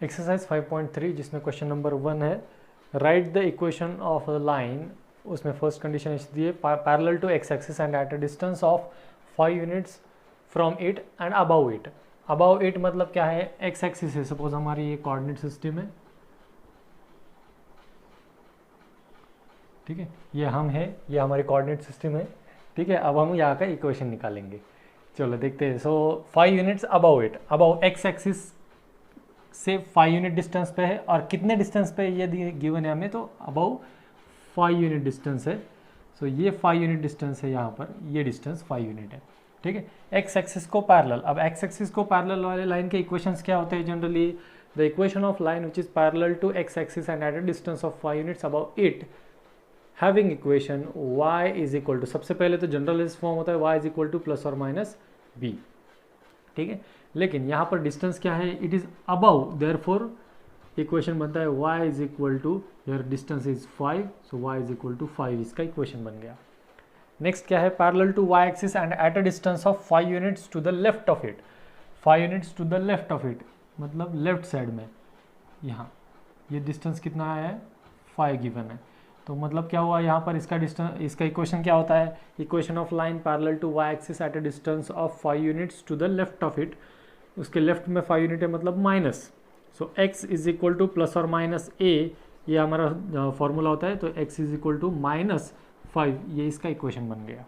Exercise 5.3 जिसमें question number 1 है, write the equation of a line. उसमें फर्स्ट कंडीशन ऐसी दी है, parallel to x axis and at a distance of 5 units from it and above it. Above it मतलब क्या है, x axis है, सपोज हमारी ये कोऑर्डिनेट सिस्टम है, ठीक है, ये हम है, ये हमारी कोऑर्डिनेट सिस्टम है, ठीक है। अब हम यहाँ का इक्वेशन निकालेंगे, चलो देखते हैं। So 5 units above it, above x axis से 5 यूनिट डिस्टेंस पे है, और कितने डिस्टेंस पे ये गिवन है हमें, तो अबाउ 5 यूनिट डिस्टेंस है। सो ये 5 यूनिट डिस्टेंस है यहाँ पर, ये डिस्टेंस 5 यूनिट है, ठीक है। एक्स एक्सिस को पैरेलल, अब एक्स एक्सिस को पैरेलल वाले लाइन के इक्वेशंस क्या होते हैं generally, the equation of line which is parallel to x axis and at a distance of 5 units above it having equation y is equal to, सबसे पहले तो जनरल फॉर्म होता है y is equal to plus और minus b, ठीक है। लेकिन यहाँ पर डिस्टेंस क्या है, it is above, therefore equation बनता है y is equal to, here distance is 5, so y is equal to 5, इसका इक्वेशन बन गया। नेक्स्ट क्या है, parallel to y axis and at a distance of 5 units to the left of it. 5 units to the left of it मतलब left side में, यहाँ ये distance कितना है, 5 गिवन है। तो मतलब क्या हुआ यहाँ पर, इसका डिस्टेंस, इसका इक्वेशन क्या होता है, equation of line parallel to y axis at a distance of 5 units to the left of it, उसके लेफ्ट में 5 यूनिट है मतलब minus, so x is equal to plus और माइनस a, ये हमारा फॉर्मूला होता है, तो x is equal to minus 5, ये इसका इक्वेशन बन गया।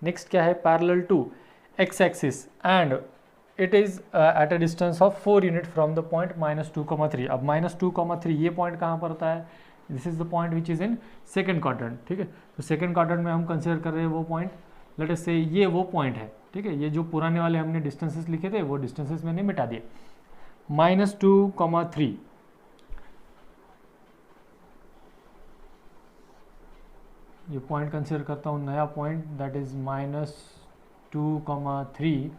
नेक्स्ट क्या है, parallel to x axis and it is at a distance of 4 unit from the point -2,3। अब -2,3 ये पॉइंट कहाँ पर होता है, this is the point which is in second quadrant, ठीक है। तो सेकंड क्वाड्रेंट में हम कंसिडर कर रहे हैं वो पॉइंट, लेट अस से ये वो पॉइंट है, ठीक है। ये जो पुराने वाले हमने डिस्टेंसेस लिखे थे वो डिस्टेंसेस मैंने मिटा दिए। -2,3 ये पॉइंट कंसिडर करता हूँ, नया पॉइंट, दैट इज -2,3,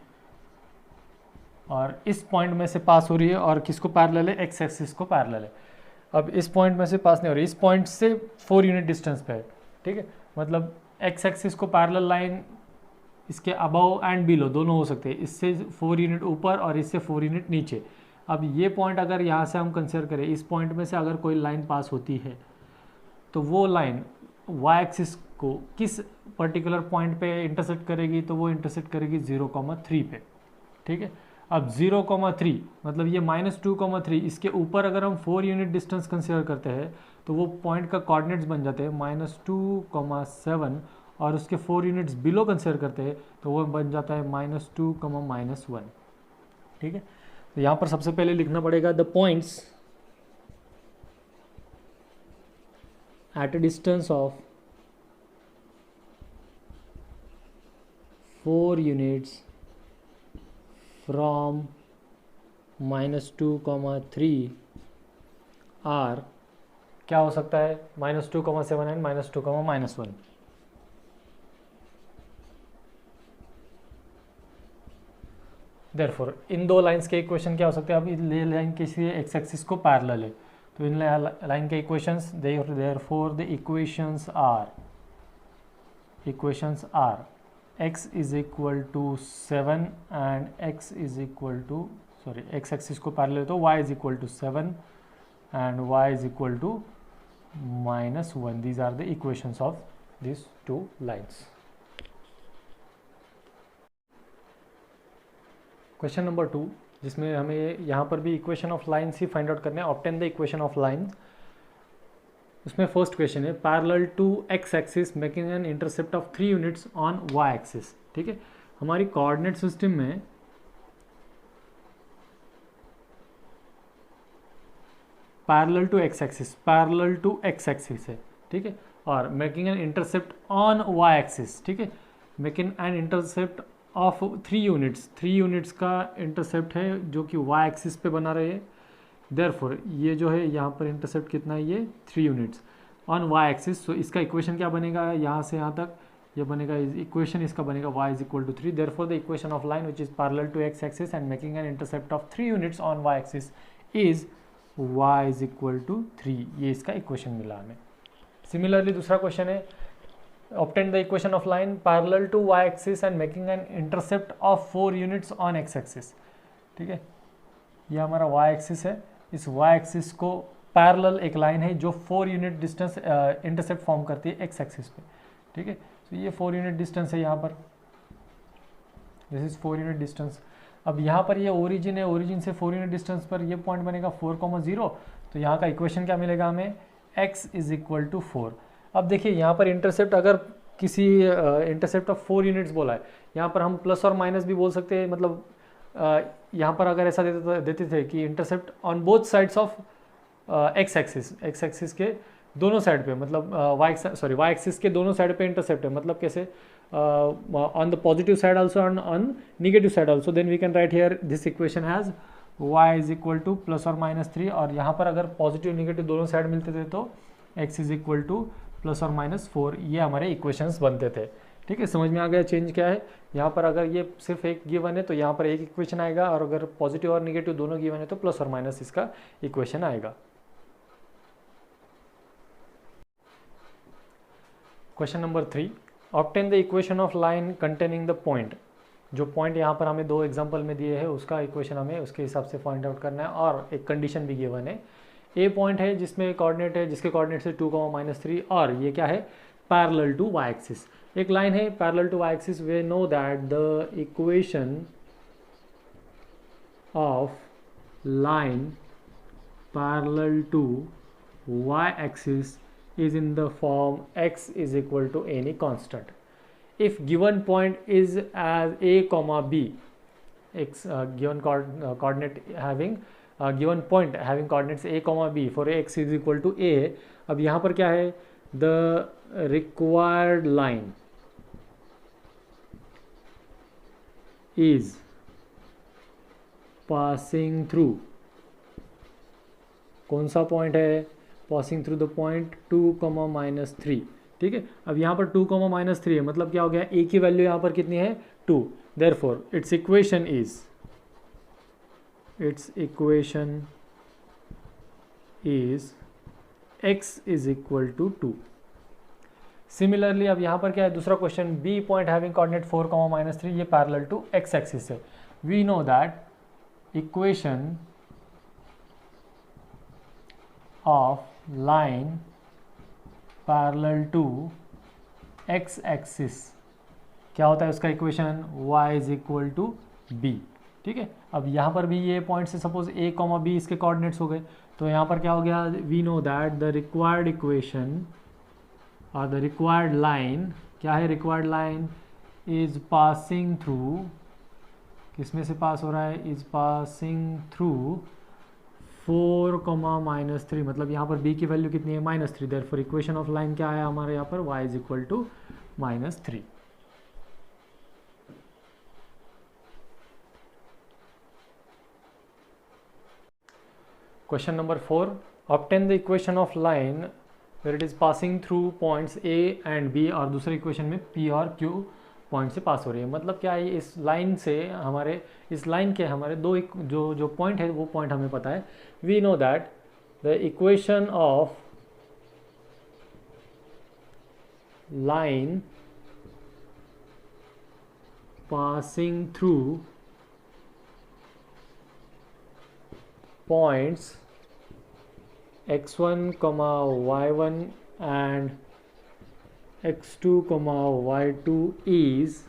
और इस पॉइंट में से पास हो रही है, और किसको पैरेलल है, एक्स एक्सिस को पैरेलल है। अब इस पॉइंट में से पास नहीं हो रही, इस पॉइंट से 4 यूनिट डिस्टेंस पे है, ठीक है। मतलब एक्स एक्सिस को पैरेलल लाइन इसके अबव एंड बिलो दोनों हो सकते हैं, इससे 4 यूनिट ऊपर और इससे 4 यूनिट नीचे। अब ये पॉइंट अगर यहाँ से हम कंसिडर करें, इस पॉइंट में से अगर कोई लाइन पास होती है, तो वो लाइन वाई एक्सिस को किस पर्टिकुलर पॉइंट पे इंटरसेक्ट करेगी, तो वो इंटरसेक्ट करेगी 0,3 पे, ठीक है। अब 0,3 मतलब ये -2,3, इसके ऊपर अगर हम 4 यूनिट डिस्टेंस कंसिडर करते हैं, तो वो पॉइंट का कोऑर्डिनेट्स बन जाते हैं -2,7, और उसके 4 यूनिट्स बिलो कंसिडर करते हैं तो वो बन जाता है -2,-1, ठीक है। तो यहाँ पर सबसे पहले लिखना पड़ेगा the points at a distance of 4 units from -2,3 are, क्या हो सकता है, -2,7 एंड -2,-1। देयरफॉर इन दो लाइंस के इक्वेशन क्या हो सकते हैं, अब ये लाइन किसी एक्स एक्सिस को पैरेलल है, तो इन लाइन के equations, therefore the equations are x is equal to 7 and x is equal to, sorry x axis को पैरेलल है तो y is equal to 7 and y is equal to -1। These are the equations of this two lines. Question number 2, जिसमें हमें यहाँ पर भी equation of lines ही find out करने हैं, obtain the equation of line. उसमें फर्स्ट क्वेश्चन है, parallel to x axis making an intercept of 3 units on y axis, ठीक है। हमारी कोऑर्डिनेट सिस्टम में पैरेलल टू एक्स एक्सिस है, ठीक है, और making an intercept on y axis, ठीक है, making an intercept of 3 units, 3 units का इंटरसेप्ट है जो कि वाई एक्सिस पे बना रहे हैं। देयरफॉर ये जो है यहाँ पर इंटरसेप्ट कितना है, ये 3 यूनिट्स ऑन वाई एक्सिस। सो इसका इक्वेशन क्या बनेगा, यहाँ से यहाँ तक ये बनेगा, इक्वेशन इसका बनेगा y is equal to 3। Therefore the equation of line which is parallel to x axis and making an intercept of 3 units on y axis is y is equal to 3, ये इसका इक्वेशन मिला हमें। Similarly दूसरा question है, obtain the equation of line parallel to y axis and making an intercept of 4 units on x axis, ठीक है। ये हमारा y एक्सिस है, इस वाई एक्सिस को पैरेलल एक लाइन है जो 4 यूनिट डिस्टेंस इंटरसेप्ट फॉर्म करती है एक्स एक्सिस पे, ठीक है। तो ये 4 यूनिट डिस्टेंस है यहाँ पर, दिस इज 4 यूनिट डिस्टेंस। अब यहाँ पर ये ओरिजिन है, ओरिजिन से 4 यूनिट डिस्टेंस पर ये पॉइंट बनेगा 4,0, तो यहाँ का इक्वेशन क्या मिलेगा हमें, x इज इक्वल टू 4। अब देखिए यहाँ पर इंटरसेप्ट, अगर किसी इंटरसेप्ट ऑफ 4 यूनिट्स बोला है, यहाँ पर हम प्लस और माइनस भी बोल सकते हैं, मतलब यहाँ पर अगर ऐसा देते थे कि intercept on both sides of x axis के दोनों साइड पे, मतलब वाई एक्सिस के दोनों साइड पे इंटरसेप्ट है, मतलब कैसे, on the positive side also and on negative side also, then we can write here this equation as y is equal to plus or minus 3, और यहाँ पर अगर पॉजिटिव निगेटिव दोनों साइड मिलते थे तो x is equal to plus or minus 4, ये हमारे इक्वेशंस बनते थे, ठीक है। समझ में आ गया चेंज क्या है। यहाँ पर अगर ये सिर्फ एक गिवन है तो यहाँ पर एक इक्वेशन आएगा, और अगर पॉजिटिव और निगेटिव दोनों गिवन है तो प्लस और माइनस इसका इक्वेशन आएगा। Question number 3, obtain the equation of line containing the point. जो पॉइंट यहाँ पर हमें 2 एग्जांपल में दिए हैं उसका इक्वेशन हमें उसके हिसाब से फाइंड आउट करना है, और एक कंडीशन भी गिवन है। ए पॉइंट है जिसमें कोऑर्डिनेट है, जिसके कोऑर्डिनेट से 2,-3, और ये क्या है, पैरेलल टू वाई एक्सिस। एक लाइन है parallel to y axis, we know that the equation of line parallel to y axis is in the form x is equal to any constant. If given point is as a comma b, x given coordinate having given point having coordinates a comma b for x is equal to a. अब यहाँ पर क्या है, the required line is passing through, कौन सा point है, passing through the point 2,-3, ठीक है। अब यहाँ पर 2,-3 है, मतलब क्या हो गया, ए की वैल्यू यहाँ पर कितनी है, 2, therefore its equation is x is equal to 2। Similarly अब यहाँ पर क्या है, दूसरा question, B point having coordinate 4,-3, ये पैरेलल टू x एक्सिस है। We know that equation of line parallel to x axis क्या होता है उसका equation, y is equal to b, ठीक है। अब यहाँ पर भी ये पॉइंट से सपोज a, b इसके कोऑर्डिनेट्स हो गए, तो यहाँ पर क्या हो गया, we know that the required equation और द रिक्वायर्ड लाइन, क्या है, required line is passing through, किसमें से पास हो रहा है, इज पासिंग थ्रू 4,-3, मतलब यहाँ पर b की वैल्यू कितनी है, -3, देयरफॉर इक्वेशन ऑफ लाइन क्या आया हमारे यहाँ पर, y is equal to -3। Question number 4, obtain the equation of line where it is passing through points a and b, और दूसरे इक्वेशन में p और q पॉइंट से पास हो रही है। मतलब क्या है, इस लाइन से हमारे, इस लाइन के हमारे जो पॉइंट है वो पॉइंट हमें पता है। We know that the equation of line passing through points x1, y1 and x2, y2 is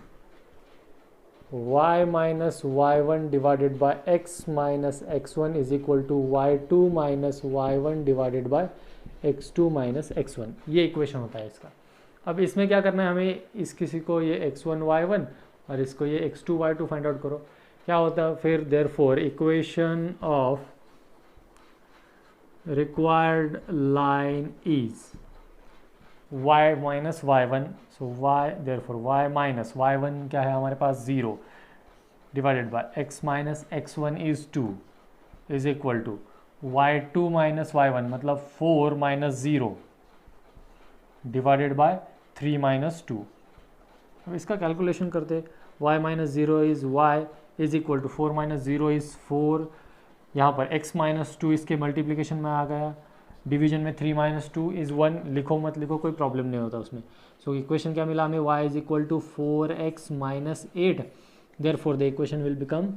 y minus y1 divided by x minus x1 is equal to y2 minus y1 divided by x2 minus x1। ये equation होता है इसका। अब इसमें क्या करना है हमें, इस किसी को ये x1 y1 और इसको ये x2 y2 फाइंड आउट करो, क्या होता है फिर, therefore equation of required line is y minus y1, so y, therefore y minus y1 क्या है हमारे पास 0 divided by x minus x1 is 2 is equal to y2 minus y1 मतलब 4 minus 0 divided by 3 minus 2। अब इसका calculation करते, y minus 0 is y is equal to 4 minus 0 is 4, यहाँ पर x minus 2 इसके मल्टीप्लिकेशन में आ गया, डिवीजन में 3 minus 2 is 1, लिखो मत लिखो कोई प्रॉब्लम नहीं होता उसमें। सो इक्वेशन क्या मिला हमें, y is equal to 4x minus 8, therefore the equation will become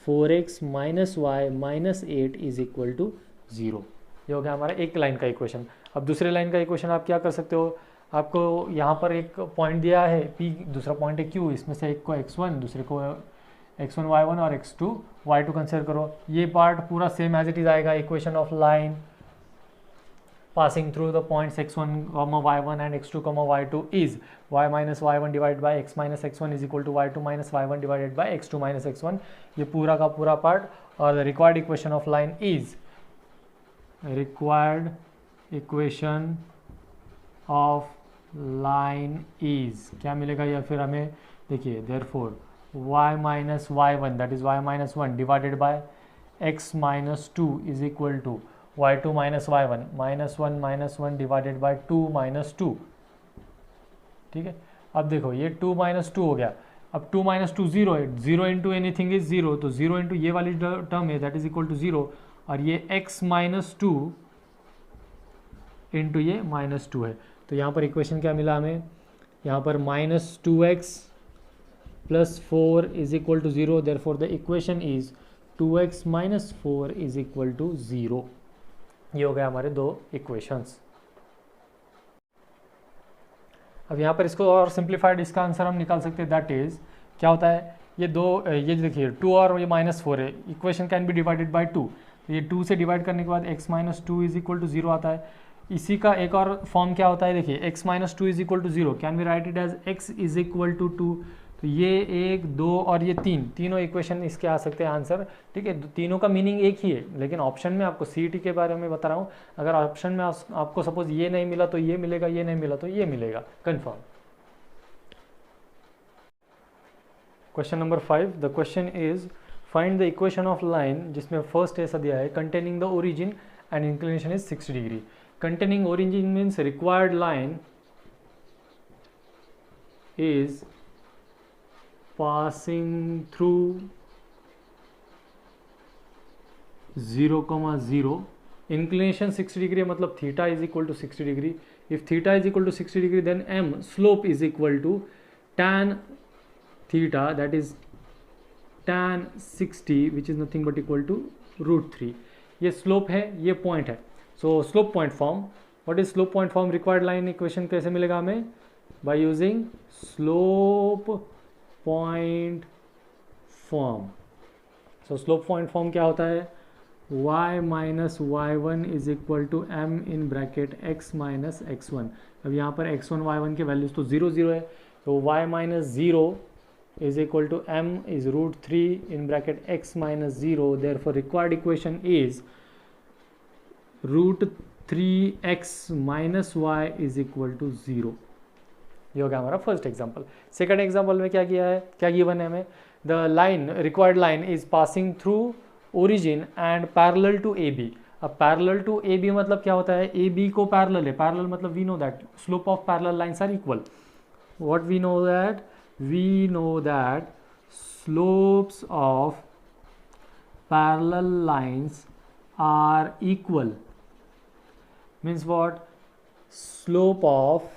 4x minus y minus 8 is equal to 0। ये हो गया हमारा एक लाइन का इक्वेशन। अब दूसरे लाइन का इक्वेशन आप क्या कर सकते हो, आपको यहाँ पर एक पॉइंट दिया है P, दूसरा पॉइंट है Q, इसमें से एक को x1, दूसरे को x1 y1 और x2 y2 कंसिडर करो। ये पार्ट पूरा सेम एज इट इज आएगा, equation of line passing through the points x1, y1 and x2, y2 is y minus y1 divided by x minus x1 is equal to y2 minus y1 divided by x2 minus x1। ये पूरा का पूरा part. और the required equation of line is, required equation of line is क्या मिलेगा, या फिर हमें देखिए therefore y minus y1 that is y minus 1 divided by x minus 2 is equal to y2 minus y1 minus 1 divided by 2 minus 2। ठीक है, अब देखो ये 2 minus 2 हो गया। अब 2 minus 2 0 है, 0 इंटू एनीथिंग इज 0, तो 0 इंटू ये वाली टर्म है दैट इज इक्वल टू 0, और ये x minus 2 इंटू ये minus 2 है। तो यहाँ पर इक्वेशन क्या मिला हमें, यहाँ पर minus 2x plus 4 is equal to 0, therefore the equation is 2x minus 4 is equal to 0। ये हो गया हमारे दो इक्वेशंस। अब यहाँ पर इसको और सिंप्लीफाइड इसका आंसर हम निकाल सकते हैं, दैट इज क्या होता है, ये दो, ये देखिए 2 और ये -4 है, equation can B divided by 2, तो ये 2 से डिवाइड करने के बाद x minus 2 is equal to 0 आता है। इसी का एक और फॉर्म क्या होता है, देखिए x minus 2 is equal to 0 can be write it as x is equal to 2। तो ये 1 2 और ये 3 तीनों इक्वेशन इसके आ सकते हैं आंसर। ठीक है, तीनों का मीनिंग एक ही है, लेकिन ऑप्शन में आपको CET के बारे में बता रहा हूँ। अगर ऑप्शन में आपको सपोज ये नहीं मिला तो ये मिलेगा, ये नहीं मिला तो ये मिलेगा confirm. Question number 5, the question is find the equation of line, जिसमें फर्स्ट ऐसा दिया है containing the origin and inclination is 60 degree. Containing origin means required line is passing through 0, 0, inclination 60 degree मतलब theta is equal to 60 degree। if theta is equal to 60 degree then m slope is equal to tan theta, that is tan 60 which is nothing but equal to √3। ये slope है, ये point है, so slope point form, what is slope point form, required line equation कैसे मिलेगा हमें, by using slope point form। so slope point form क्या होता है, y minus y1 is equal to m in bracket x minus x1। अब यहाँ पर x1 y1 के वैल्यूज तो 0 0 है, तो y minus 0 is equal to m is √3 in bracket x minus 0, therefore required equation is √3x minus y is equal to 0। ये हो गया हमारा फर्स्ट एग्जांपल। सेकंड एग्जांपल में क्या किया है, क्या गिवन है हमें, the line required line is passing through origin and parallel to A B. अब पैरेलल टू ए बी मतलब क्या होता है, ए बी को पैरेलल है, पैरेलल मतलब we know that slope of parallel lines are equal. What we know that slopes of parallel lines are equal, means what, slope of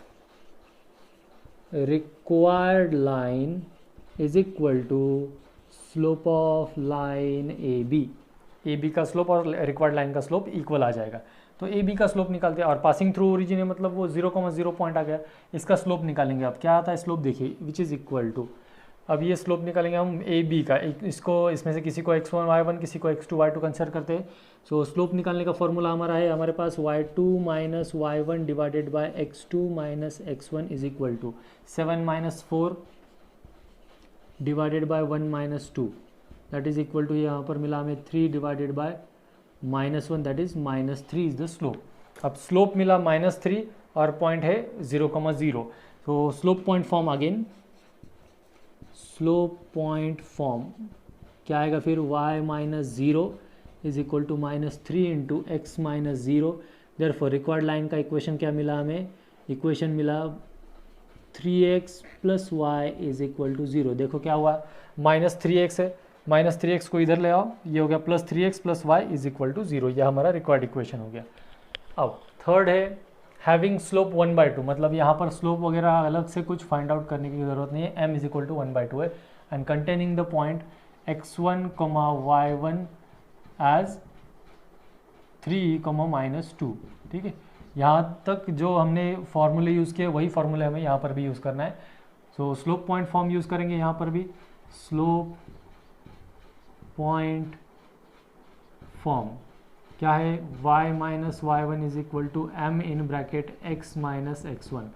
required line is equal to slope of line AB। AB का slope और required line का slope equal आ जाएगा, तो AB का slope निकालते हैं, और passing through origin है मतलब वो 0, 0 पॉइंट आ गया, इसका स्लोप निकालेंगे। अब क्या आता है स्लोप, देखिए विच इज़ इक्वल टू, अब ये स्लोप निकालेंगे हम AB का, इसको इसमें से किसी को x1 y1 किसी को x2 y2 कंसिडर करते हैं। सो स्लोप निकालने का फॉर्मूला हमारा है हमारे पास y2 minus y1 divided by x2 minus x1 is equal to 7 minus 4 divided by 1 minus 2 that is equal to, यहाँ पर मिला हमें 3 divided by -1 that is -3 is the slope. अब स्लोप मिला -3 और पॉइंट है 0, 0, तो slope point form again, slope point form क्या आएगा फिर, y minus 0 is equal to -3 into x minus 0। Therefore required line का इक्वेशन क्या मिला हमें, इक्वेशन मिला 3x plus Y is equal to 0। देखो क्या हुआ, -3x है, -3x को इधर ले आओ, ये हो गया +3x plus Y is equal to 0। यह हमारा रिक्वायर्ड इक्वेशन हो गया। अब थर्ड है हैविंग स्लोप 1/2, मतलब यहाँ पर स्लोप वगैरह अलग से कुछ फाइंड आउट करने की ज़रूरत नहीं है, m इज इक्वल टू 1/2 है, and containing the point x1, y1 as -3, ठीक है। यहाँ तक जो हमने फॉर्मूले यूज़ किए वही फॉर्मूले हमें यहाँ पर भी यूज़ करना है। सो स्लोप पॉइंट फॉर्म यूज़ करेंगे यहाँ पर भी, स्लोप पॉइंट फॉर्म क्या है, y minus y1 is equal to m in bracket x minus x1।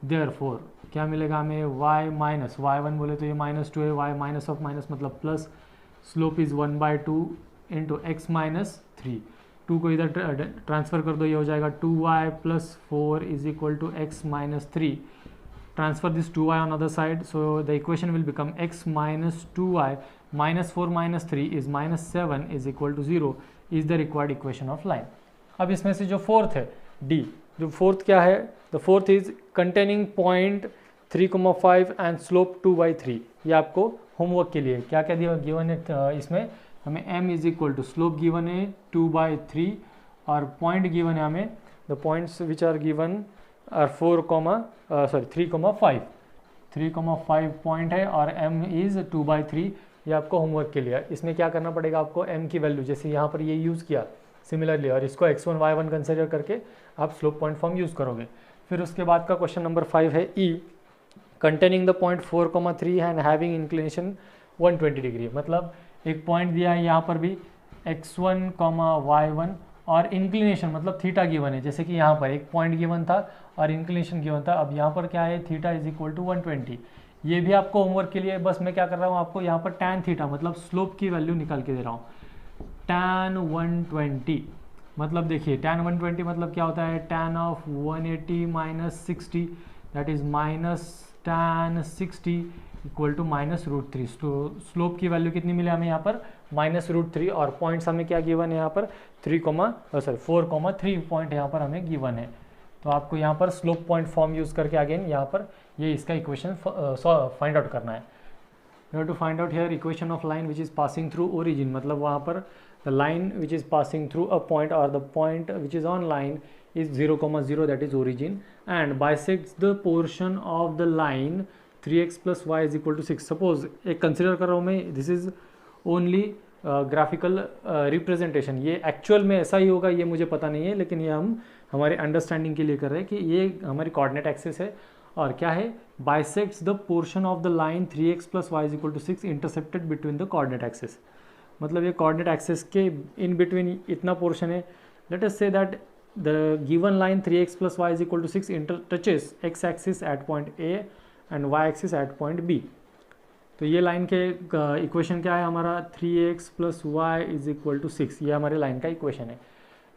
Therefore क्या मिलेगा हमें, y माइनस y1 बोले तो ये -2 है, y माइनस ऑफ माइनस मतलब plus, slope is 1/2 into x minus 3। 2 को इधर ट्रांसफर कर दो, ये हो जाएगा 2y plus 4 is equal to x minus 3। Transfer this 2y on other side, so the equation will become x minus 2y minus 4 minus 3 is minus 7 is equal to 0 is the required equation of line. अब इसमें से जो fourth है D, जो fourth क्या है, the fourth is containing point 3,5 and slope 2/3। ये आपको होमवर्क के लिए क्या क्या दिया गिवन है, इसमें हमें m is equal to slope given है 2/3 और पॉइंट गिवन है हमें, the points which are given और 3,5 पॉइंट है और m इज़ 2/3। ये आपको होमवर्क के लिए। इसमें क्या करना पड़ेगा आपको, m की वैल्यू जैसे यहाँ पर ये यूज़ किया सिमिलरली, और इसको x1 y1 कंसिडर करके आप स्लोप पॉइंट फॉर्म यूज़ करोगे। फिर उसके बाद का क्वेश्चन नंबर 5 है E, containing the point 4,3 and having inclination 120 degree. मतलब एक पॉइंट दिया है यहाँ पर भी x1, y1 और इंक्लिनेशन मतलब थीटा गिवन है, जैसे कि यहाँ पर एक पॉइंट गिवन था और इंक्लिनेशन गिवन था। अब यहाँ पर क्या है, थीटा इज इक्वल टू 120। ये भी आपको होमवर्क के लिए, बस मैं क्या कर रहा हूँ आपको यहाँ पर टैन थीटा मतलब स्लोप की वैल्यू निकाल के दे रहा हूँ। टैन 120 मतलब देखिए टैन 120 मतलब क्या होता है, tan of 180 minus 60 that is minus tan 60 equal to -√3। Slope की वैल्यू कितनी मिली हमें यहाँ पर -√3 और पॉइंट्स हमें क्या गिवन है यहाँ पर 4,3 पॉइंट यहाँ पर हमें गिवन है। तो आपको यहाँ पर स्लोप पॉइंट फॉर्म यूज़ करके अगेन यहाँ पर ये इसका इक्वेशन फाइंड आउट करना है। You have to find out here equation of line which is passing through origin, मतलब वहाँ पर the line which is passing through a point और the point which is on line is 0,0 that is origin and bisects the portion of the line 3x plus Y is equal to 6। Suppose एक consider कर रहा हूँ मैं, this is only graphical representation, ये actual में ऐसा ही होगा ये मुझे पता नहीं है, लेकिन ये हम हमारे अंडरस्टैंडिंग के लिए कर रहे हैं कि ये हमारी कोऑर्डिनेट एक्सिस है और क्या है, bisects the portion of the line 3x plus Y is equal to 6 intercepted between the coordinate axis. मतलब ये कोऑर्डिनेट एक्सिस के इन बिटवीन इतना पोर्शन है। Let us say that the given line 3x plus Y is equal to 6 touches x axis at point A and y axis at point B। तो ये line के equation क्या है हमारा, 3x plus Y is equal to 6, ये हमारे line का equation है।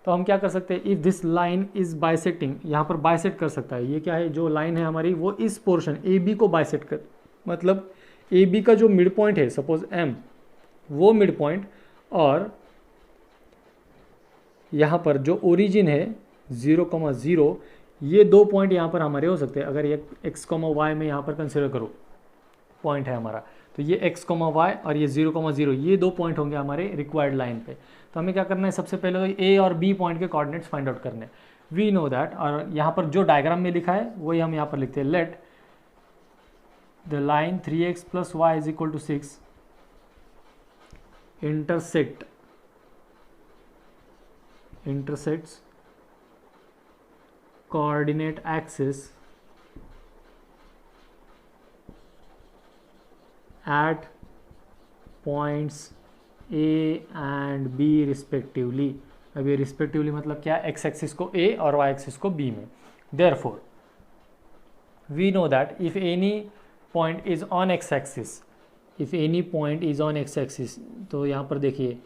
तो हम क्या कर सकते हैं, if this line is bisecting, यहाँ पर बाइसेक्ट कर सकता है, ये क्या है जो लाइन है हमारी वो इस पोर्शन AB को बाइसेक्ट कर, मतलब AB का जो मिड पॉइंट है सपोज M, वो मिड पॉइंट और यहाँ पर जो ओरिजिन है 0,0, ये दो पॉइंट यहाँ पर हमारे हो सकते हैं। अगर ये x, y में यहाँ पर कंसिडर करो पॉइंट है हमारा, तो ये x, y और ये 0,0, ये दो पॉइंट होंगे हमारे रिक्वायर्ड लाइन पे। तो हमें क्या करना है, सबसे पहले तो A और B पॉइंट के कोऑर्डिनेट्स फाइंड आउट करने हैं। वी नो दैट, और यहाँ पर जो डायग्राम में लिखा है वही हम यहाँ पर लिखते हैं। Let the line 3x plus Y is equal to 6 intersects coordinate axis at points A and B respectively। अब ये रिस्पेक्टिवली मतलब क्या, x एक्सिस को A और y एक्सिस को B में। therefore we know that if any point is on x axis, if any point is on x axis, तो यहाँ पर देखिए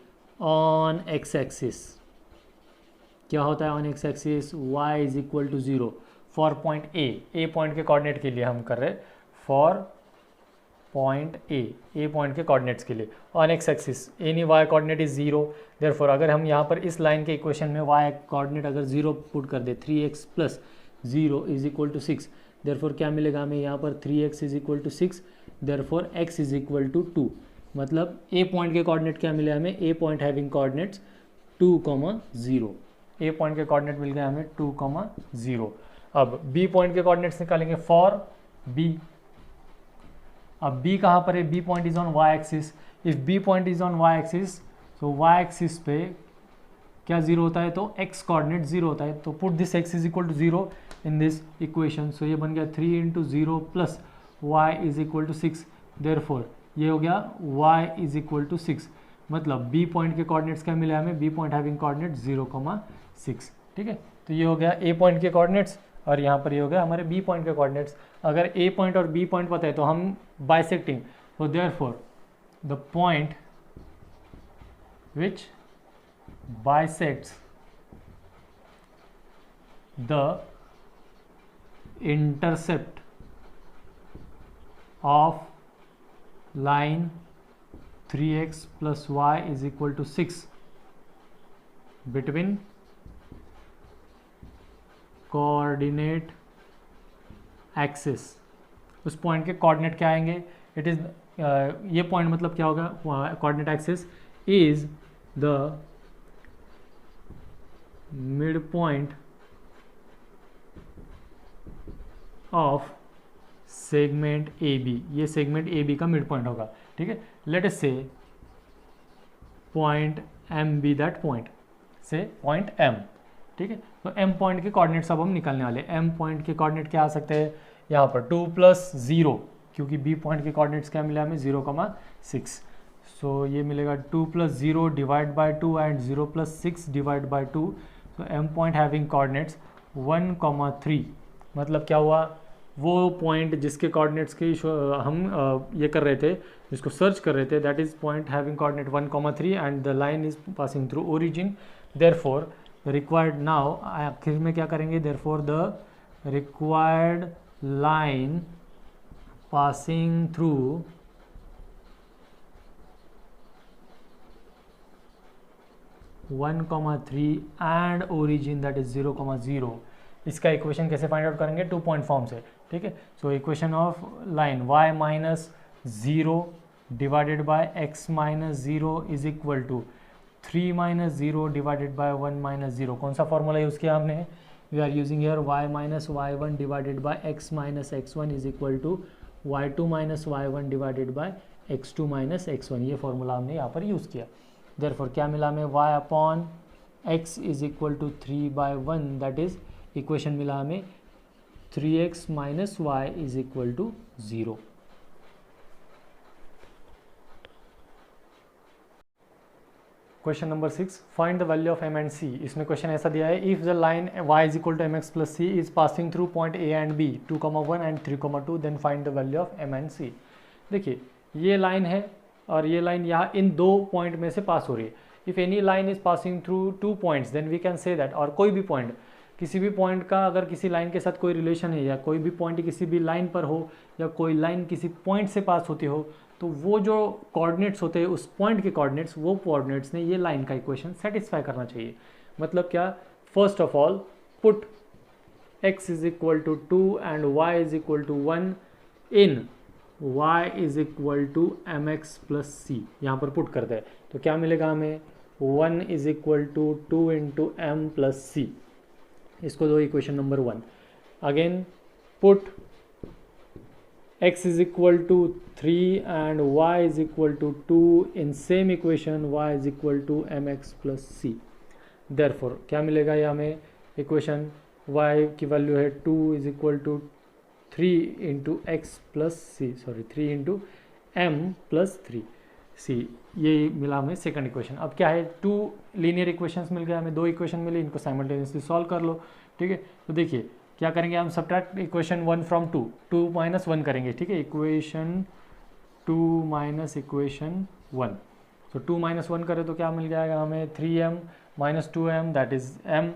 on x axis क्या होता है, on x axis y is equal to 0 for point A point के coordinate के लिए हम कर रहे हैं, फॉर पॉइंट A पॉइंट के कोऑर्डिनेट्स के लिए on x axis any y coordinate is 0। Therefore अगर हम यहाँ पर इस लाइन के इक्वेशन में y कोऑर्डिनेट अगर 0 पुट कर दे, 3x plus 0 is equal to 6, therefore क्या मिलेगा हमें यहाँ पर 3x is equal to 6, therefore x is equal to 2। मतलब A पॉइंट के कोऑर्डिनेट क्या मिले हमें, A point having coordinates 2,0, A point के कोऑर्डिनेट मिल गए हमें 2,0। अब B पॉइंट के कोऑर्डिनेट्स निकालेंगे फॉर B। अब B कहाँ पर है, B point is on y axis. If B point is on y axis, तो y एक्सिस पे क्या जीरो होता है, तो x कोऑर्डिनेट जीरो होता है, तो put this x is equal to zero in this equation. So ये बन गया 3 into zero plus y is equal to 6, therefore ये हो गया y इज इक्वल टू 6। मतलब b पॉइंट के कोऑर्डिनेट्स क्या मिले हमें, b पॉइंट हैविंग कोऑर्डिनेट 0,6। ठीक है, तो ये हो गया a पॉइंट के कोऑर्डिनेट्स और यहाँ पर ये हो गया हमारे b पॉइंट के कोऑर्डिनेट्स। अगर a पॉइंट और b पॉइंट पता है तो हम bisecting, so therefore the point which bisects the intercept of line 3x plus y is equal to 6 between coordinate axis, उस पॉइंट के कोऑर्डिनेट क्या आएंगे, इट इज ये पॉइंट मतलब क्या होगा, coordinate axis is the mid point of segment A B, ये segment A B का मिड पॉइंट होगा। ठीक है, let us say point M be that point, say point M. ठीक है, तो एम पॉइंट के कोऑर्डिनेट्स अब हम निकालने वाले। एम पॉइंट के कोऑर्डिनेट क्या आ सकते हैं, यहाँ पर 2 + 0, क्योंकि बी पॉइंट के कोऑर्डिनेट्स क्या मिला हमें 0,6। सो ये मिलेगा 2 + 0 divide by 2 and 0 + 6 divide by 2। So M point having coordinates 1,3। मतलब क्या हुआ, वो पॉइंट जिसके कोऑर्डिनेट्स की हम ये कर रहे थे, जिसको सर्च कर रहे थे, that is point having coordinate 1,3 and the line is passing through origin. Therefore required now, आखिर में क्या करेंगे, therefore the required line passing through one comma three and origin that is 0,0। इसका इक्वेशन कैसे फाइंड आउट करेंगे, 2 point form से। ठीक है, so equation of line y - 0 divided by x - 0 is equal to 3 - 0 divided by 1 - 0। कौन सा formula use किया हमने, we are using here y - y1 divided by x - x1 is equal to y2 - y1 divided by x2 - x1। ये formula हमने यहाँ पर use किया। Therefore क्या मिला हमें, y upon x is equal to 3/1, that is equation मिला हमें 3x - y is equal to 0। Question number 6, find the value of m and c। इसमें क्वेश्चन ऐसा दिया है, if the line y is equal to mx + c is passing through point a and b 2,1 and 3,2, then find the value of m and c। देखिए ये line है और ये line यहाँ इन 2 पॉइंट में से पास हो रही है। If any line is passing through 2 points then we can say that, और कोई भी पॉइंट, किसी भी पॉइंट का अगर किसी लाइन के साथ कोई रिलेशन है, या कोई भी पॉइंट किसी भी लाइन पर हो, या कोई लाइन किसी पॉइंट से पास होती हो, तो वो जो कोऑर्डिनेट्स होते हैं उस पॉइंट के कोऑर्डिनेट्स, वो कोऑर्डिनेट्स ने ये लाइन का इक्वेशन सेटिस्फाई करना चाहिए। मतलब क्या, first of all put x is equal to 2 and y is equal to 1 in y is equal to mx + c। यहाँ पर पुट करते हैं तो क्या मिलेगा हमें, 1 is equal to 2 into m + c। इसको दो equation number 1। Again put x is equal to 3 and y is equal to 2 in same equation, y is equal to mx plus c। therefore क्या मिलेगा ये हमें, इक्वेशन y की value है 2 is equal to 3 into x plus c, sorry 3 into m plus 3c। ये मिला हमें second equation. अब क्या है, 2 लीनियर इक्वेशंस मिल गए हमें, 2 इक्वेशन मिले, इनको साइमल्टेनियसली सॉल्व कर लो। ठीक है, तो देखिए क्या करेंगे हम, सब्ट्रैक्ट इक्वेशन 1 फ्रॉम 2, 2 - 1 करेंगे। ठीक है, इक्वेशन 2 - इक्वेशन 1। सो 2 - 1 करें तो क्या मिल जाएगा हमें, 3m - 2m that is m,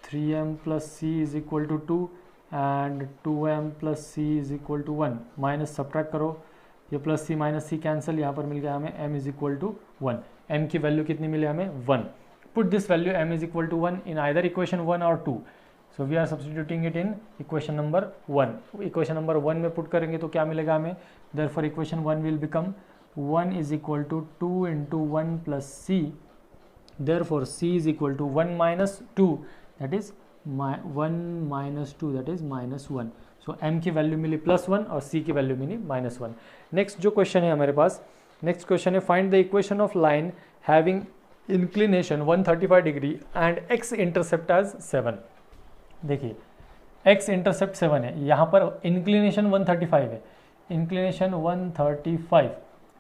3m + c is equal to 2 and 2m + c is equal to 1। Minus subtract करो, ये plus c minus c cancel, यहाँ पर मिल गया हमें m is equal to 1। m की वैल्यू कितनी मिली हमें, 1। Put this value m is equal to 1 in either equation 1 और 2। So we are substituting it in equation number 1। Equation number 1 में पुट करेंगे तो क्या मिलेगा हमें, therefore equation 1 will become 1 is equal to 2 into 1 plus c, therefore c is equal to 1 minus 2 that is 1 minus 2 that is -1। सो m की value मिली +1 और c की वैल्यू मिली -1। नेक्स्ट जो क्वेश्चन है हमारे पास, नेक्स्ट क्वेश्चन है, find the equation of line having inclination 135 degree and x intercept as 7। देखिए एक्स इंटरसेप्ट 7 है, यहाँ पर इंक्लिनेशन 135 है, इंक्लिनेशन 135,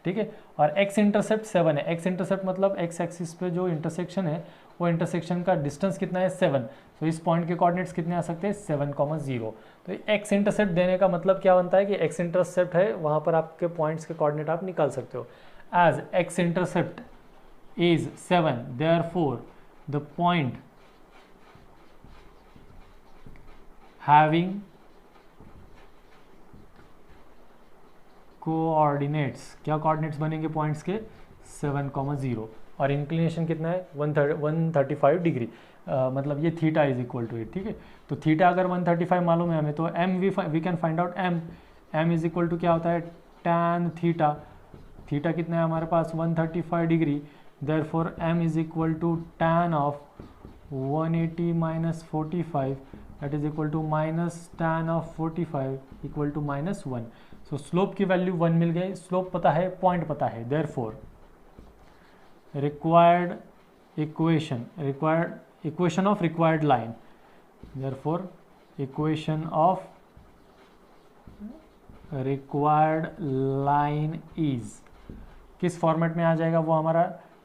ठीक है, और एक्स इंटरसेप्ट 7 है। एक्स इंटरसेप्ट मतलब एक्स एक्सिस पे जो इंटरसेक्शन है वो इंटरसेक्शन का डिस्टेंस कितना है 7, तो इस पॉइंट के कोऑर्डिनेट्स कितने आ सकते हैं 7,0। तो एक्स इंटरसेप्ट देने का मतलब क्या बनता है कि एक्स इंटरसेप्ट है, वहाँ पर आपके पॉइंट्स के कोऑर्डिनेट आप निकाल सकते हो। As x intercept is 7, therefore the point having coordinates, क्या कोऑर्डिनेट्स बनेंगे पॉइंट्स के 7,0, और इंक्लिनेशन कितना है 135 डिग्री, मतलब ये theta is equal to it, ठीक है। तो थीटा अगर 135 मालूम है हमें, तो m we can find out m is equal to क्या होता है टैन थीटा। थीटा कितना है हमारे पास 135 degree, therefore m is equal to tan of 180 minus 45, that is equal to minus tan of 45 equal to minus 1। so slope की value 1 मिल गई, slope पता है, पॉइंट पता है, therefore required equation of required line, therefore equation of required line is किस format में आ जाएगा, वो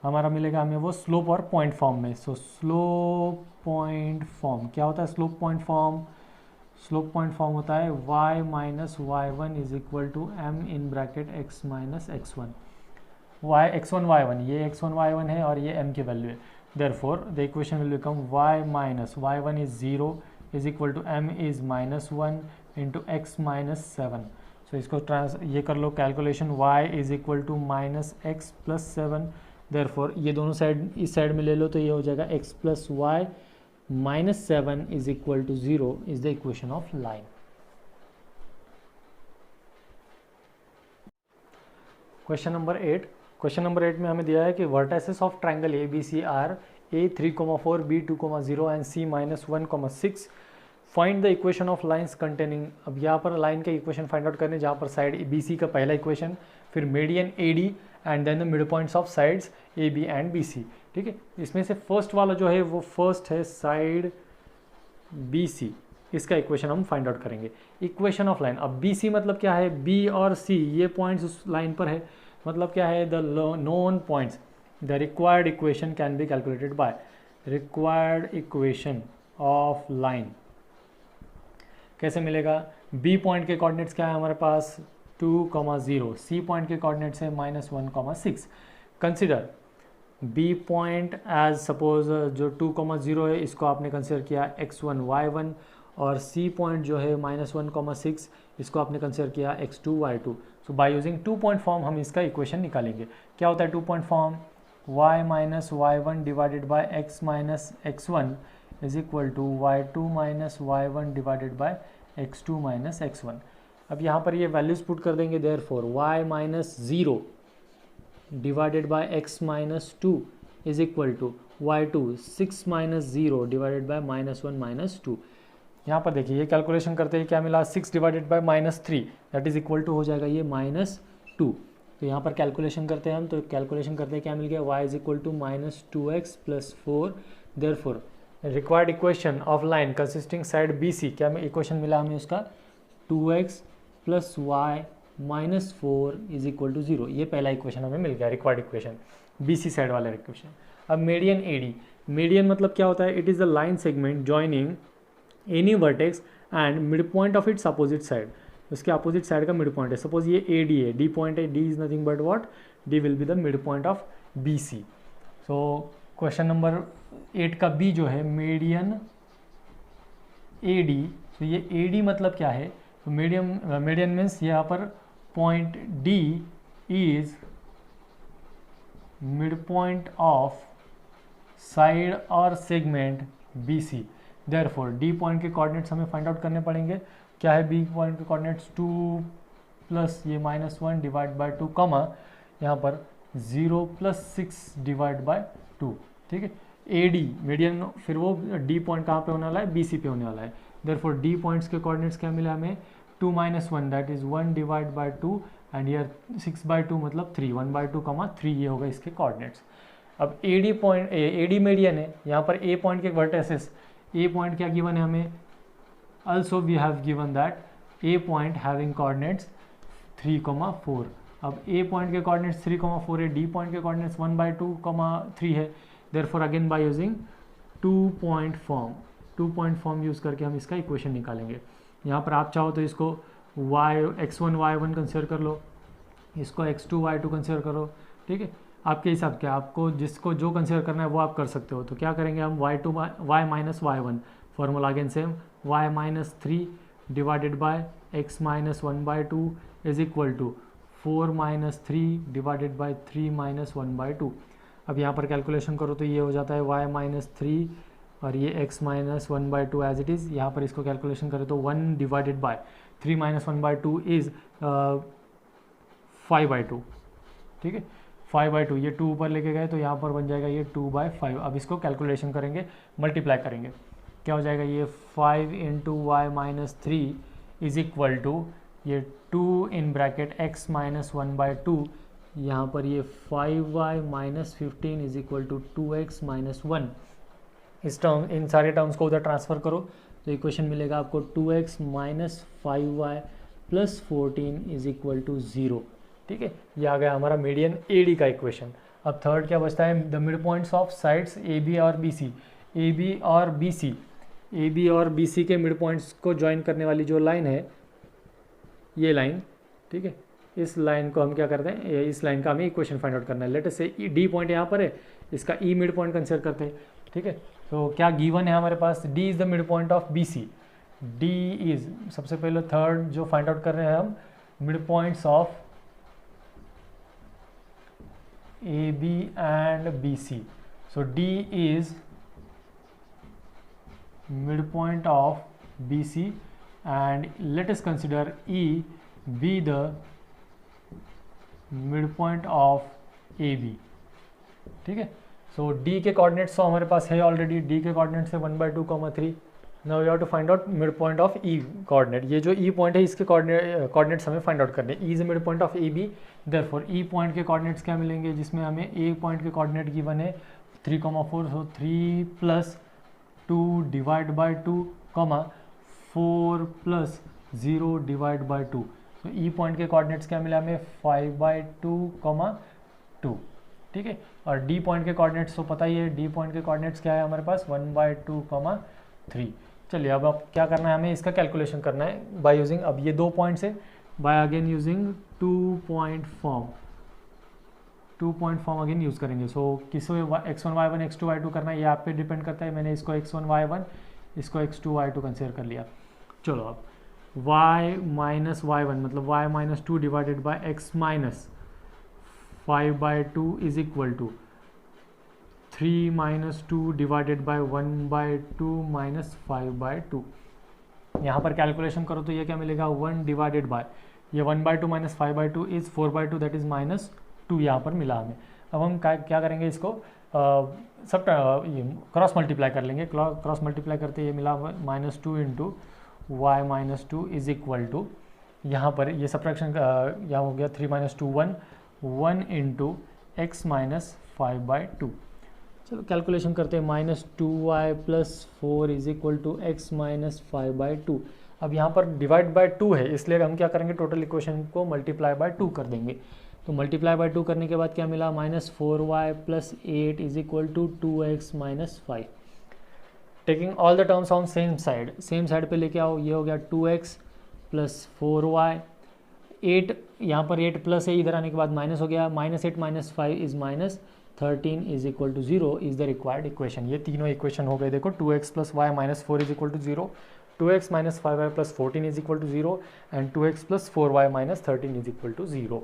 हमारा मिलेगा हमें वो स्लोप और पॉइंट फॉर्म में। सो स्लोप पॉइंट फॉर्म क्या होता है, slope point form, slope point form होता है y minus y1 is equal to m in bracket x minus x1, x1 y1, ये x1 y1 है और ये m की वैल्यू है। Therefore the equation will become y minus y1 is 0 is equal to m is minus 1 into x minus 7। So इसको ये कर लो calculation, y is equal to minus x plus 7। Therefore ये दोनों साइड इस side में ले लो तो ये हो जाएगा x plus y minus 7 is equal to 0 is the equation of line. Question number 8, question number 8 में हमें दिया है कि vertices of triangle A B C are A 3,4 B 2,0 and C minus 1,6। Find the equation of lines containing. अब यहाँ पर line का equation find out करने, जहाँ पर साइड बी सी का पहला इक्वेशन, फिर median A D and then the mid points of sides A B and B C, ठीक है। इसमें से फर्स्ट वाला जो है वो फर्स्ट है साइड बी सी, इसका इक्वेशन हम फाइंड आउट करेंगे। इक्वेशन ऑफ लाइन, अब बी सी मतलब क्या है, बी और सी ये पॉइंट्स उस लाइन पर है, मतलब क्या है the known points, the required equation can be calculated by required equation of line. कैसे मिलेगा, बी पॉइंट के कोऑर्डिनेट्स क्या है हमारे पास 2,0, सी पॉइंट के कोऑर्डिनेट्स है minus 1,6। Consider B point as suppose जो 2,0 है इसको आपने कंसिडर किया x1 y1, और सी पॉइंट जो है माइनस 1,6 इसको आपने कंसिडर किया x2 y2। So by using 2 point form हम इसका इक्वेशन निकालेंगे। क्या होता है 2 point form, y minus y1 divided by x minus x1 is equal to y2 minus y1 divided by x2 minus x1। अब यहाँ पर ये वैल्यूज पुट कर देंगे, therefore y minus 0 divided by x minus 2 is equal to y2 6 minus 0 divided by minus 1 minus 2। यहाँ पर देखिए ये कैलकुलेशन करते हैं क्या मिला, 6 divided by minus 3 that is equal to हो जाएगा ये माइनस 2। तो यहाँ पर कैलकुलेशन करते हैं हम, तो कैलकुलेशन करते हैं क्या मिल गया, y is equal to minus 2x plus 4। Therefore required equation of line consisting side B C, क्या इक्वेशन मिला हमें उसका 2x plus y minus 4 is equal to 0। ये पहला इक्वेशन हमें मिल गया, required equation B C side वाला इक्वेशन। अब मीडियन ए डी, मीडियन मतलब क्या होता है, it is the line segment joining any vertex and mid point of its opposite side. उसके अपोजिट साइड का मिड पॉइंट है, सपोज ये ए डी है, डी पॉइंट है, D is nothing but what, D will be the mid point of B C. So question number 8 का B जो है median A D, तो ये ए डी मतलब क्या है, तो मीडियन मीन्स यहाँ पर point D is mid point of side और segment B C. Therefore D point के कोऑर्डिनेट्स हमें फाइंड आउट करने पड़ेंगे। क्या है बी पॉइंट के कोऑर्डिनेट्स, 2 प्लस ये माइनस 1 डिवाइड बाय 2 कमा यहाँ पर 0 प्लस 6 डिवाइड बाय 2, ठीक है। ए डी मीडियन, फिर वो डी पॉइंट कहाँ पे होने वाला है, बी सी पे होने वाला है। देयरफॉर डी पॉइंट्स के कोऑर्डिनेट्स क्या मिला हमें, 2 minus 1 that is 1 divide by 2 and ईयर 6 बाय 2 मतलब 3, 1 बाय 2 कमा 3 ये होगा इसके कोऑर्डिनेट्स। अब AD पॉइंट, AD मीडियन है, यहाँ पर A पॉइंट के वर्टेसेस, A पॉइंट क्या गिवन है हमें, also we have given that A point having coordinates 3,4। अब A पॉइंट के कोऑर्डिनेट्स 3,4 है, D पॉइंट के कोऑर्डिनेट्स 1/2,3 है, therefore again bye using 2 point form use करके हम इसका इक्वेशन निकालेंगे। यहाँ पर आप चाहो तो इसको x1 y1 कंसिडर कर लो, इसको x2 y2 कंसिडर करो, ठीक है, आपके हिसाब के, आपको जिसको जो कंसिडर करना है वो आप कर सकते हो। तो क्या करेंगे हम, y minus y1, formula again same, y minus 3 divided by x minus 1/2 is equal to 4 minus 3 divided by 3 minus 1/2। अब यहाँ पर कैलकुलेशन करो तो ये हो जाता है y माइनस 3 और ये x minus 1/2 as it is. यहाँ पर इसको कैलकुलेशन करें तो 1 डिवाइडेड बाय 3 माइनस 1/2 इज़ 5/2, ठीक है, 5/2, ये 2 ऊपर लेके गए तो यहाँ पर बन जाएगा ये 2/5। अब इसको कैलकुलेशन करेंगे, मल्टीप्लाई करेंगे, क्या हो जाएगा, ये 5 into y minus 3 is equal to ये 2 इन ब्रैकेट x माइनस 1/2, यहाँ पर ये 5y minus 15 is equal to 2x minus 1। इस टर्म, इन सारे टर्म्स को उधर ट्रांसफ़र करो तो इक्वेशन मिलेगा आपको 2x minus 5y plus 14 is equal to 0, ठीक है। ये आ गया हमारा मीडियन AD का इक्वेशन। अब थर्ड क्या बचता है, the mid points of sides AB और BC। AB और BC के मिड पॉइंट्स को ज्वाइन करने वाली जो लाइन है, ये लाइन, ठीक है, इस लाइन को हम क्या करते हैं, इस लाइन का हमें इक्वेशन फाइंड आउट करना है। लेट अस से D पॉइंट यहाँ पर है, इसका E मिड पॉइंट कंसिडर करते हैं, ठीक है। तो क्या गिवन है हमारे पास, D is the mid point of BC। D is, सबसे पहले थर्ड जो फाइंड आउट कर रहे हैं हम, mid points of AB and BC। So D is midpoint of BC and let us consider E be the midpoint of AB, ठीक है। So D के कोऑर्डिनेट्स तो हमारे पास है ऑलरेडी, D के कोऑर्डिनेट्स है 1/2, 3। Now you have to find out mid point of E coordinate. ये जो E पॉइंट है इसके कोऑर्डिनेट्स हमें फाइंड आउट करने हैं। E is mid point of AB, therefore E point के कोऑर्डिनेट्स क्या मिलेंगे, जिसमें हमें A पॉइंट के कोऑर्डिनेट गिवन है 3,4, सो 3 plus 2 divide by 2, 4 plus 0 divide by 2। तो E पॉइंट के कोऑर्डिनेट्स क्या मिला हमें, 5/2, 2, ठीक है। और D पॉइंट के कोऑर्डिनेट्स तो पता ही है, D पॉइंट के कोऑर्डिनेट्स क्या है हमारे पास, 1/2, 3। चलिए अब क्या करना है, हमें इसका कैलकुलेशन करना है बाय यूजिंग, अब ये 2 पॉइंट्स है, by again using 2 point form again use करेंगे। सो किसको x1 y1 x2 y2 करना है, ये आप पे डिपेंड करता है। मैंने इसको x1 y1 इसको x2 y2 कंसिडर कर लिया। चलो अब y माइनस y1 मतलब y minus 2 divided by x minus 5/2 is equal to 3 minus 2 divided by 1/2 minus 5/2। यहाँ पर कैलकुलेशन करो तो ये क्या मिलेगा, 1 डिवाइडेड बाय ये 1/2 minus 5/2 is 4/2, that is minus 2 यहाँ पर मिला हमें। अब हम क्या करेंगे, इसको सब क्रॉस मल्टीप्लाई कर लेंगे। क्रॉस मल्टीप्लाई करते ये मिला -2 into y minus 2 is equal to, यहाँ पर ये सब्ट्रैक्शन यहाँ हो गया 3 माइनस 2 1 इंटू एक्स माइनस 5/2। चलो कैलकुलेशन करते हैं, -2y plus 4 is equal to x minus 5/2। अब यहाँ पर डिवाइड बाय 2 है, इसलिए हम क्या करेंगे, टोटल इक्वेशन को मल्टीप्लाई बाय 2 कर देंगे। तो मल्टीप्लाई बाय 2 करने के बाद क्या मिला, -4y plus 8 is equal to 2x minus 5। Taking all the terms on same side पे लेके आओ, ये हो गया 2x प्लस 4y, 8 यहाँ पर 8 प्लस है, इधर आने के बाद माइनस हो गया, -8 minus 5 is -13 is equal to 0 is the required equation. ये तीनों इक्वेशन हो गए, देखो 2x plus y minus 4 is equal to 0, 2x minus 5y plus 14 is equal to 0 and 2x plus 4y minus 13 is equal to 0।